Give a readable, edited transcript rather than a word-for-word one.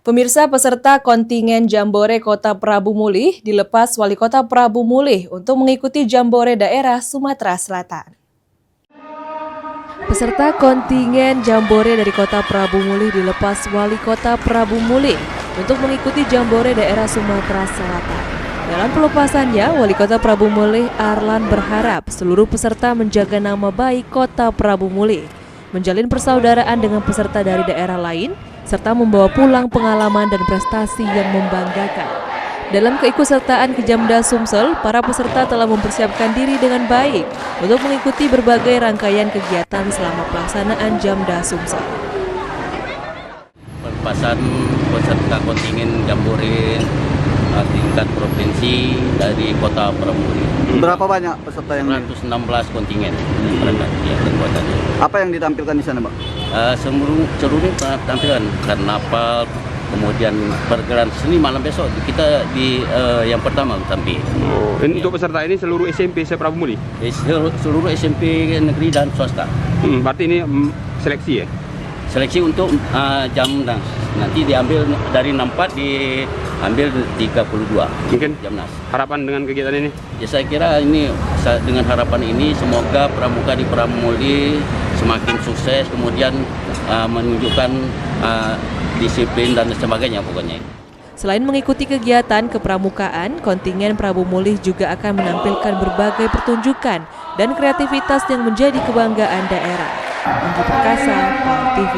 Pemirsa, peserta kontingen Jambore Kota Prabu Mulih dilepas Wali Kota Prabu Mulih untuk mengikuti Jambore daerah Sumatera Selatan. Peserta kontingen Jambore dari Kota Prabu Mulih dilepas Wali Kota Prabu Mulih untuk mengikuti Jambore daerah Sumatera Selatan. Dalam pelepasannya, Wali Kota Prabu Mulih Arlan berharap seluruh peserta menjaga nama baik Kota Prabu Mulih, menjalin persaudaraan dengan peserta dari daerah lain, serta membawa pulang pengalaman dan prestasi yang membanggakan. Dalam keikutsertaan ke Jamda Sumsel, para peserta telah mempersiapkan diri dengan baik untuk mengikuti berbagai rangkaian kegiatan selama pelaksanaan Jamda Sumsel. Pelepasan peserta kontingen Jambore tingkat provinsi dari Kota Prabu Mulih. Berapa banyak peserta yang 116 kontingen yang kekuatannya. Apa yang ditampilkan di sana, Bang? Seluruh tampilan karnaval, kemudian pergerakan seni malam besok kita di yang pertama tampil. Oh, untuk peserta ini seluruh SMP se-Prabu Mulih? Seluruh SMP negeri dan swasta. Berarti ini seleksi ya? Seleksi untuk Jamnas. Nanti diambil dari 64 diambil 32. Mungkin Jamnas. harapan dengan kegiatan ini? Ya, saya kira ini dengan harapan ini semoga pramuka di Prabu Mulih semakin sukses, kemudian menunjukkan disiplin dan sebagainya pokoknya. Selain mengikuti kegiatan kepramukaan, kontingen Prabu Mulih juga akan menampilkan berbagai pertunjukan dan kreativitas yang menjadi kebanggaan daerah. Anggi Perkasa, PAL TV.